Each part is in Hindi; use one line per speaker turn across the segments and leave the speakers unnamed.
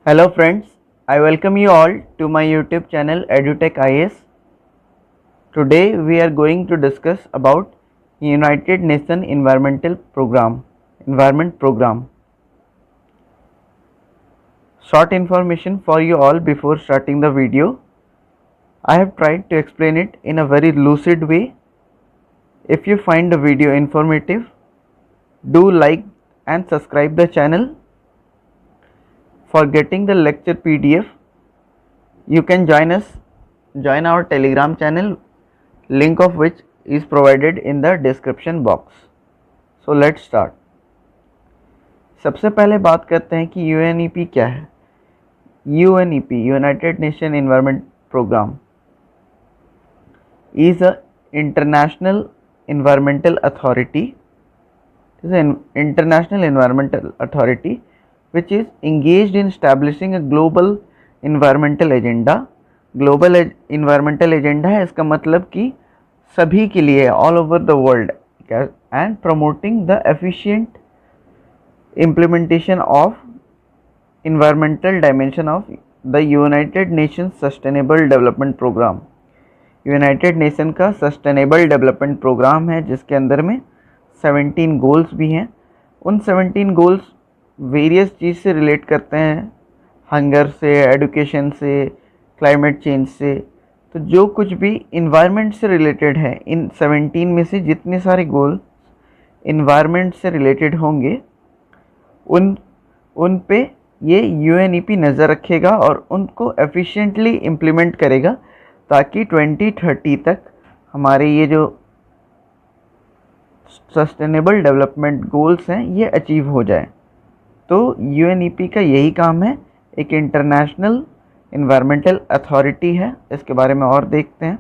Hello friends, I welcome you all to my YouTube channel EduTech IS. Today we are going to discuss about United Nations Environment Program. Short information for you all before starting the video. I have tried to explain it in a very lucid way. If you find the video informative, do like and subscribe the channel. For getting the lecture PDF, you can join our Telegram channel, link of which is provided in the description box. So let's start. सबसे पहले बात करते हैं कि UNEP क्या है. UNEP, United Nations Environment Program, is a international environmental authority. It is an international environmental authority which is engaged in establishing a global environmental agenda. Global environmental agenda है, इसका मतलब कि सभी के लिए all over the world, and promoting the efficient implementation of environmental dimension of the United Nations Sustainable Development Program. United nation का सस्टेनेबल डेवलपमेंट प्रोग्राम है जिसके अंदर में 17 गोल्स भी हैं. उन 17 गोल्स वेरियस चीज़ से रिलेट करते हैं, हंगर से, एडुकेशन से, क्लाइमेट चेंज से. तो जो कुछ भी इन्वायरमेंट से रिलेटेड है, इन 17 में से जितने सारे गोल इन्वायरमेंट से रिलेटेड होंगे उन पे ये UNEP नज़र रखेगा और उनको एफिशिएंटली इम्प्लीमेंट करेगा ताकि 2030 तक हमारे ये जो सस्टेनेबल डेवलपमेंट गोल्स हैं ये अचीव हो जाए. तो UNEP का यही काम है, एक इंटरनेशनल इन्वायरमेंटल अथॉरिटी है. इसके बारे में और देखते हैं.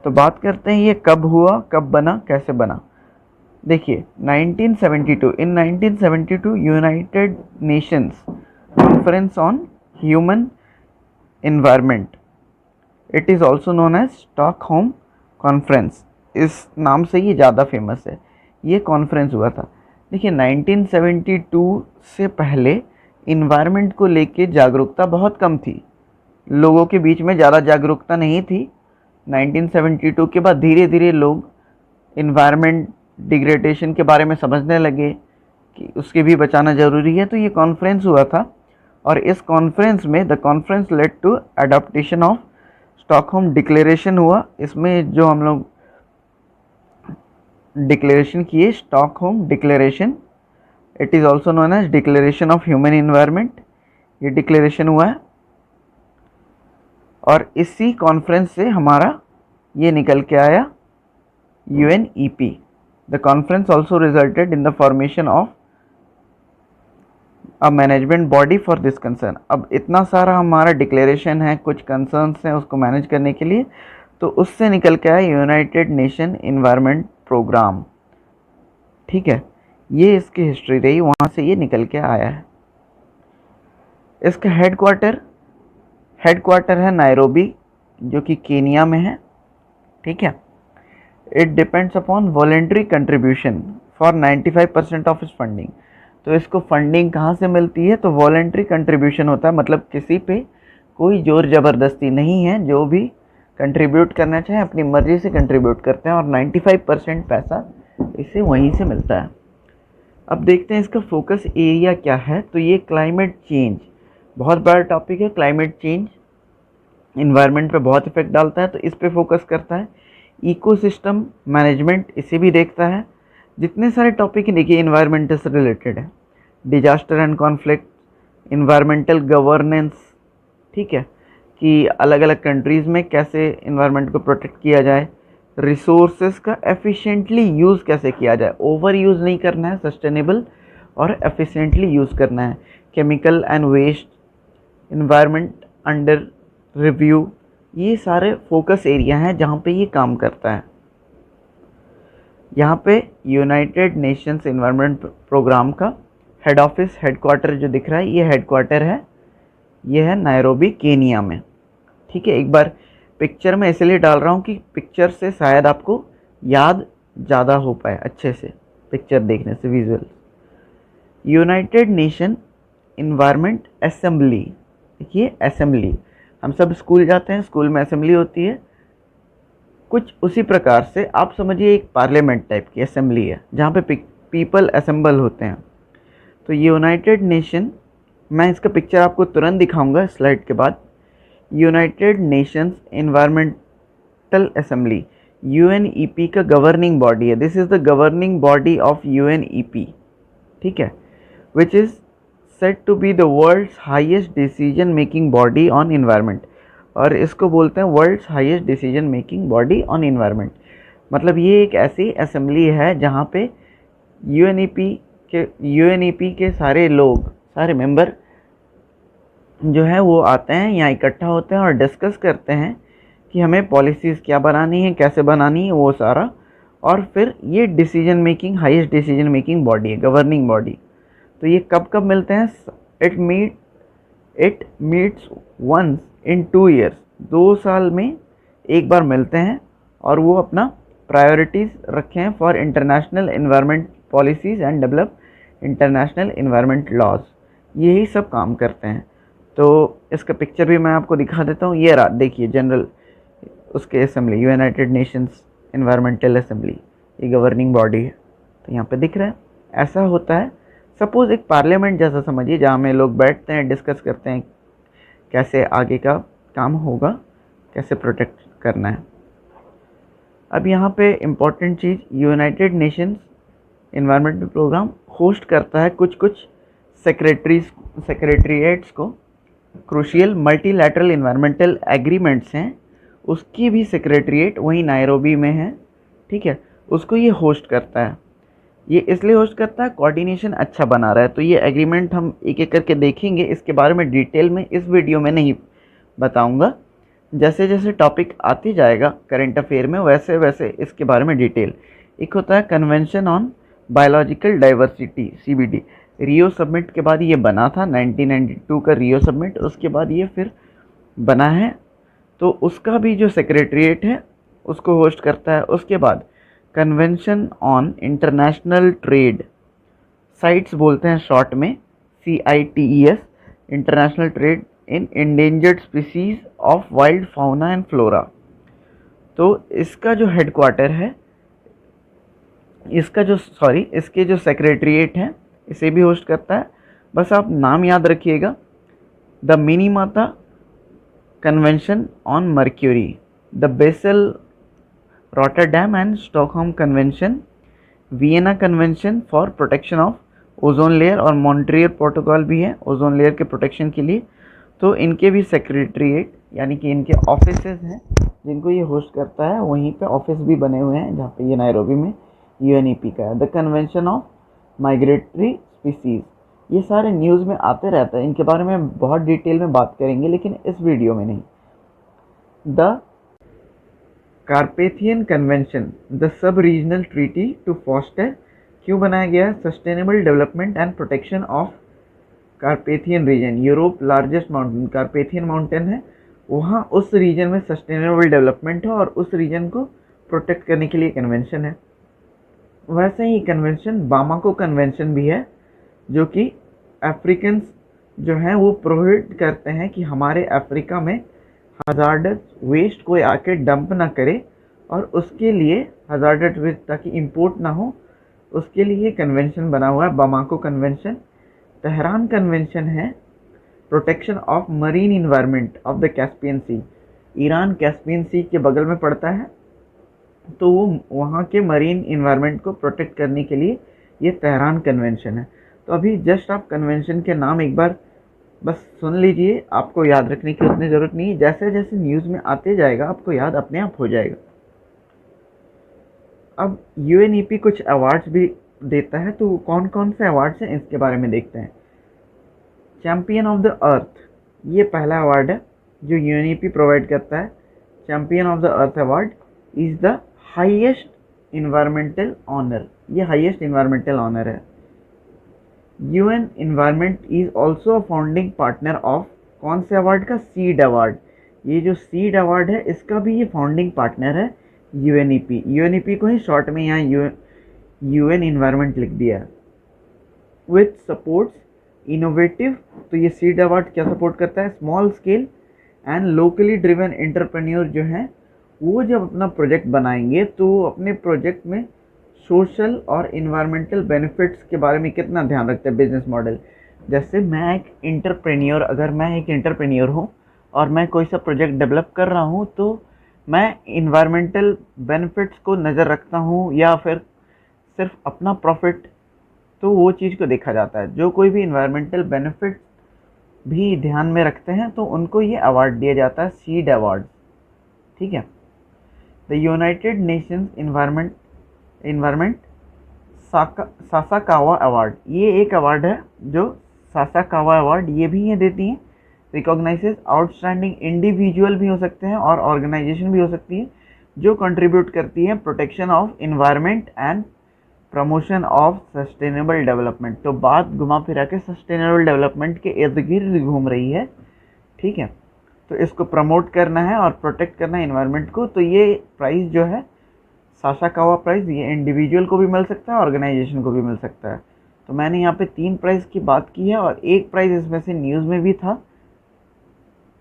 तो बात करते हैं ये कब हुआ, कब बना, कैसे बना. देखिए 1972, in 1972 United Nations conference on human environment, it is also known as Stockholm conference, इस नाम से ये ज़्यादा फेमस है. ये कॉन्फ्रेंस हुआ था. देखिए 1972 से पहले इन्वायरमेंट को लेके जागरूकता बहुत कम थी, लोगों के बीच में ज़्यादा जागरूकता नहीं थी. 1972 के बाद धीरे धीरे लोग इन्वायरमेंट डिग्रेडेशन के बारे में समझने लगे कि उसके भी बचाना ज़रूरी है. तो ये कॉन्फ्रेंस हुआ था और इस कॉन्फ्रेंस में the conference led to adoption of Stockholm declaration हुआ. इसमें जो हम लोग डिक्लेरेशन किए, Stockholm declaration, it is also known as declaration of human environment, ये डिक्लेरेशन हुआ है. और इसी कॉन्फ्रेंस से हमारा ये निकल के आया UNEP. The conference also resulted in the formation of a management body for this concern. अब इतना सारा हमारा डिक्लेरेशन है, कुछ कंसर्न्स हैं उसको मैनेज करने के लिए, तो उससे निकल के आया यूनाइटेड नेशन इन्वायरमेंट प्रोग्राम. ठीक है, ये इसकी हिस्ट्री रही, वहाँ से ये निकल के आया है. इसका हेडक्वार्टर है नायरोबी, जो कि केनिया में है. ठीक है. It depends upon voluntary contribution for 95% of इस फंडिंग. तो इसको फंडिंग कहाँ से मिलती है, तो वॉलेंट्री कंट्रीब्यूशन होता है, मतलब किसी पे कोई जोर ज़बरदस्ती नहीं है. जो भी कंट्रीब्यूट करना चाहे अपनी मर्ज़ी से कंट्रीब्यूट करते हैं और 95% पैसा इसे वहीं से मिलता है. अब देखते हैं इसका फोकस एरिया क्या है. तो ये क्लाइमेट चेंज बहुत बड़ा टॉपिक है. क्लाइमेट चेंज इन्वायरमेंट पे बहुत इफेक्ट डालता है, तो इस पे फोकस करता है. इकोसिस्टम मैनेजमेंट इसे भी देखता है. जितने सारे टॉपिक देखिए इन्वायरमेंट से रिलेटेड है. Disaster and conflict, environmental governance, ठीक है, कि अलग अलग कंट्रीज़ में कैसे इन्वायरमेंट को प्रोटेक्ट किया जाए, रिसोर्सेज का एफिशिएंटली यूज़ कैसे किया जाए, ओवर यूज़ नहीं करना है, सस्टेनेबल और एफिशिएंटली यूज़ करना है. Chemical and waste, environment under review, ये सारे फोकस एरिया हैं जहाँ पे ये काम करता है. यहाँ पे यूनाइटेड नेशंस एनवायरनमेंट प्रोग्राम का हेड ऑफिस, हेडक्वार्टर जो दिख रहा है, ये हेडक्वार्टर है, ये है नायरोबी केनिया में. ठीक है. एक बार पिक्चर में इसलिए डाल रहा हूँ कि पिक्चर से शायद आपको याद ज़्यादा हो पाए अच्छे से, पिक्चर देखने से, visual. United nation environment assembly. देखिए असेंबली, हम सब स्कूल जाते हैं, स्कूल में असेंबली होती है, कुछ उसी प्रकार से आप समझिए एक पार्लियामेंट टाइप की असेंबली है जहाँ पे पीपल असेंबल होते हैं। तो यूनाइटेड नेशन, मैं इसका पिक्चर आपको तुरंत दिखाऊंगा स्लाइड के बाद। United Nations environmental assembly UNEP का गवर्निंग बॉडी है। This is the governing body of UNEP, ठीक है, which is said to be the world's highest decision making body on environment. और इसको बोलते हैं world's highest decision making body on environment. मतलब ये एक ऐसी असेंबली है जहाँ पे यूएनईपी के सारे लोग, सारे मेंबर जो है वो आते हैं, यहाँ इकट्ठा होते हैं और डिस्कस करते हैं कि हमें पॉलिसीज़ क्या बनानी है, कैसे बनानी है, वो सारा। और फिर ये decision making, highest decision making body है, गवर्निंग बॉडी। तो ये कब कब मिलते हैं? It meets once in 2 years, 2 साल में एक बार मिलते हैं। और वो अपना प्रायोरिटीज़ रखे हैं for international environment policies and develop international environment laws, यही सब काम करते हैं। तो इसका पिक्चर भी मैं आपको दिखा देता हूँ। ये रहा, देखिए जनरल उसके assembly, United Nations environmental assembly, ये गवर्निंग बॉडी है। तो यहाँ पे दिख रहा है, ऐसा होता है। सपोज़ एक पार्लियामेंट जैसा समझिए, जहाँ में लोग बैठते हैं, डिस्कस करते हैं कैसे आगे का काम होगा, कैसे प्रोटेक्ट करना है। अब यहाँ पे इम्पॉर्टेंट चीज़, United Nations environmental programme host करता है कुछ सेक्रेटरीट्स को। क्रूशियल मल्टीलैटरल एनवायरमेंटल एग्रीमेंट्स हैं, उसकी भी सेक्रेटरीट वहीं नायरोबी में है, ठीक है, उसको ये होस्ट करता है। ये इसलिए होस्ट करता है, कोऑर्डिनेशन अच्छा बना रहा है। तो ये एग्रीमेंट हम एक एक करके देखेंगे, इसके बारे में डिटेल में इस वीडियो में नहीं बताऊंगा। जैसे जैसे टॉपिक आते जाएगा करंट अफेयर में, वैसे वैसे इसके बारे में डिटेल। एक होता है convention on biological diversity, CBD, Rio submit के बाद ये बना था, 1992 का रियो सबमिट, उसके बाद ये फिर बना है। तो उसका भी जो सेक्रेटरीट है उसको होस्ट करता है। उसके बाद convention on international trade sites बोलते हैं शॉर्ट में, CITES, international trade in endangered species of wild fauna and flora. तो इसका जो हेडक्वार्टर है, इसके जो सेक्रेटरीट है, इसे भी होस्ट करता है। बस आप नाम याद रखिएगा, the Minamata convention on mercury, the Basel Rotterdam and Stockholm convention, Vienna convention for protection of ozone layer, और मॉन्ट्रियल प्रोटोकॉल भी है ओजोन लेयर के प्रोटेक्शन के लिए। तो इनके भी सेक्रेटरीट, यानी कि इनके ऑफिसेज हैं जिनको ये होस्ट करता है, वहीं पे ऑफिस भी बने हुए हैं जहाँ पे ये नायरोबी में UNEP का है। The convention of migratory species, ये सारे न्यूज़ में आते रहता है, इनके बारे में बहुत डिटेल में बात करेंगे लेकिन इस वीडियो में नहीं। The Carpathian convention, the sub regional treaty to foster, क्यों बनाया गया है? Sustainable development and protection of Carpathian region, Europe largest mountain Carpathian mountain है, वहाँ उस रीजन में सस्टेनेबल डेवलपमेंट है और उस रीजन को प्रोटेक्ट करने के लिए कन्वेंशन है। वैसे ही कन्वेंशन बामाको कन्वेंशन भी है, जो कि अफ्रीकन्स जो हैं वो प्रोहिबिट करते हैं कि हमारे अफ्रीका में हजार्डस वेस्ट कोई आके डंप ना करे, और उसके लिए हजार्डस वेस्ट ताकि इंपोर्ट ना हो, उसके लिए कन्वेंशन बना हुआ है, बामाको कन्वेंशन। तेहरान कन्वेंशन है protection of marine environment of the Caspian sea, Iran Caspian sea के बगल में पड़ता है, तो वो वहाँ के मरीन इन्वायरमेंट को प्रोटेक्ट करने के लिए ये तेहरान कन्वेंशन है। तो अभी जस्ट आप कन्वेंशन के नाम एक बार बस सुन लीजिए, आपको याद रखने की उतनी ज़रूरत नहीं है, जैसे जैसे न्यूज़ में आते जाएगा आपको याद अपने आप हो जाएगा। अब UNEP कुछ अवार्ड्स भी देता है, तो कौन कौन से अवार्ड्स हैं इसके बारे में देखते हैं। चैम्पियन ऑफ द अर्थ, ये पहला अवार्ड है जो UNEP प्रोवाइड करता है। Champion of the earth award is the highest environmental honour, ये हाईएस्ट इन्वायरमेंटल ऑनर है। UN environment is also a founding partner of, कौन से अवार्ड का? Seed award. ये जो सीड अवार्ड है इसका भी ये फाउंडिंग पार्टनर है UNEP को ही शॉर्ट में यहाँ UN इन्वायरमेंट लिख दिया है। विथ सपोर्ट्स इनोवेटिव, तो ये सीड अवार्ड क्या सपोर्ट करता है, small scale and locally driven entrepreneur जो हैं वो जब अपना प्रोजेक्ट बनाएंगे तो अपने प्रोजेक्ट में सोशल और इन्वायरमेंटल बेनिफिट्स के बारे में कितना ध्यान रखते हैं बिजनेस मॉडल। जैसे अगर मैं एक इंटरप्रेन्योर हूँ और मैं कोई सा प्रोजेक्ट डेवलप कर रहा हूँ तो मैं इन्वायरमेंटल बेनिफिट्स को नज़र रखता हूँ या फिर सिर्फ अपना प्रॉफिट, तो वो चीज़ को देखा जाता है। जो कोई भी इन्वायरमेंटल बेनिफिट भी ध्यान में रखते हैं तो उनको ये अवार्ड दिया जाता है, सीड अवार्ड। ठीक है। The United Nations environment Sasakawa award, ये एक अवार्ड है जो सासाकावा अवार्ड ये भी ये देती हैं, रिकॉग्नाइजेस आउटस्टैंडिंग इंडिविजुअल भी हो सकते हैं और ऑर्गेनाइजेशन भी हो सकती है जो कंट्रीब्यूट करती है protection of environment and promotion of sustainable development. तो बात घुमा फिरा के सस्टेनेबल डेवलपमेंट के इर्द गिर्द घूम रही है। ठीक है। तो इसको प्रमोट करना है और प्रोटेक्ट करना है इन्वायरमेंट को। तो ये प्राइज़ जो है सासाकावा प्राइज़, ये इंडिविजुअल को भी मिल सकता है, ऑर्गेनाइजेशन को भी मिल सकता है। तो मैंने यहाँ पे 3 प्राइज़ की बात की है और एक प्राइज़ इसमें से न्यूज़ में भी था।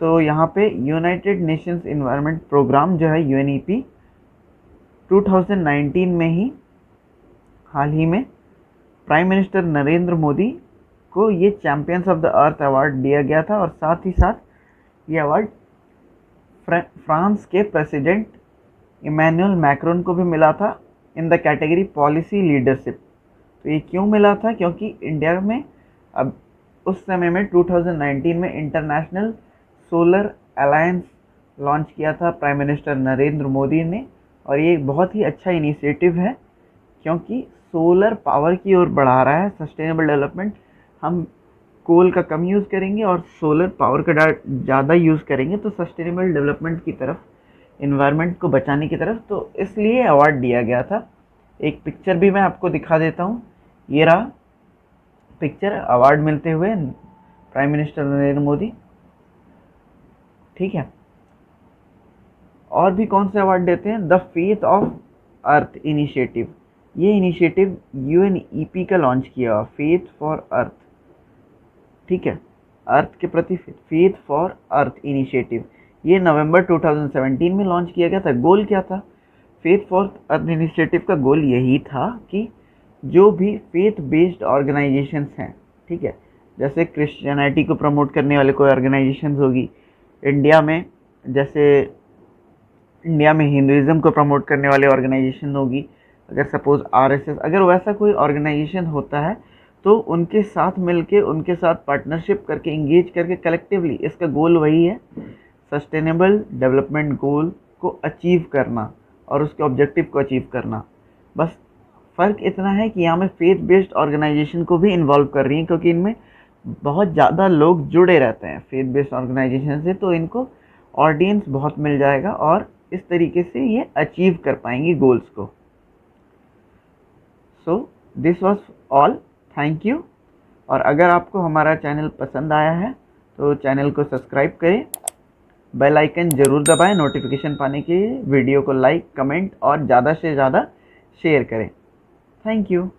तो यहाँ पे यूनाइटेड नेशंस इन्वायरमेंट प्रोग्राम जो है UNEP 2019 में ही हाल ही में प्राइम मिनिस्टर नरेंद्र मोदी को ये champions of the earth award दिया गया था और साथ ही साथ ये अवार्ड फ्रांस के प्रेसिडेंट इमैनुअल मैक्रोन को भी मिला था in the category policy leadership. तो ये क्यों मिला था, क्योंकि इंडिया में अब उस समय में 2019 में इंटरनेशनल सोलर अलायंस लॉन्च किया था प्राइम मिनिस्टर नरेंद्र मोदी ने, और ये बहुत ही अच्छा इनिशिएटिव है क्योंकि सोलर पावर की ओर बढ़ा रहा है सस्टेनेबल डेवलपमेंट। हम कोल का कम यूज़ करेंगे और सोलर पावर का ज़्यादा यूज़ करेंगे तो सस्टेनेबल डेवलपमेंट की तरफ, इन्वायरमेंट को बचाने की तरफ, तो इसलिए अवार्ड दिया गया था। एक पिक्चर भी मैं आपको दिखा देता हूँ, ये रहा पिक्चर अवार्ड मिलते हुए प्राइम मिनिस्टर नरेंद्र मोदी। ठीक है। और भी कौन से अवार्ड देते हैं, the faith of earth initiative, ये इनिशिएटिव UNEP का लॉन्च किया, फेथ फॉर अर्थ। ठीक है, अर्थ के प्रति फेथ फॉर अर्थ इनिशिएटिव, ये नवंबर 2017 में लॉन्च किया गया था। गोल क्या था, फेथ फॉर अर्थ इनिशिएटिव का गोल यही था कि जो भी फेथ बेस्ड ऑर्गेनाइजेशंस हैं, ठीक है, जैसे क्रिश्चियनिटी को प्रमोट करने वाले कोई ऑर्गेनाइजेशंस होगी इंडिया में, जैसे इंडिया में हिंदुइज़्म को प्रमोट करने वाले ऑर्गेनाइजेशन होगी, अगर सपोज़ RSS, अगर वैसा कोई ऑर्गेनाइजेशन होता है तो उनके साथ मिलके, उनके साथ पार्टनरशिप करके, इंगेज करके कलेक्टिवली, इसका गोल वही है, सस्टेनेबल डेवलपमेंट गोल को अचीव करना और उसके ऑब्जेक्टिव को अचीव करना। बस फ़र्क इतना है कि यहाँ में फेथ बेस्ड ऑर्गेनाइजेशन को भी इन्वॉल्व कर रही हैं क्योंकि इनमें बहुत ज़्यादा लोग जुड़े रहते हैं फेथ बेस्ड ऑर्गेनाइजेशन से, तो इनको ऑडियंस बहुत मिल जाएगा और इस तरीके से ये अचीव कर पाएंगी गोल्स को। So this was all, thank you. और अगर आपको हमारा चैनल पसंद आया है तो चैनल को सब्सक्राइब करें, बेल आइकन ज़रूर दबाएं नोटिफिकेशन पाने के लिए, वीडियो को लाइक, कमेंट और ज़्यादा से ज़्यादा शेयर करें। Thank you.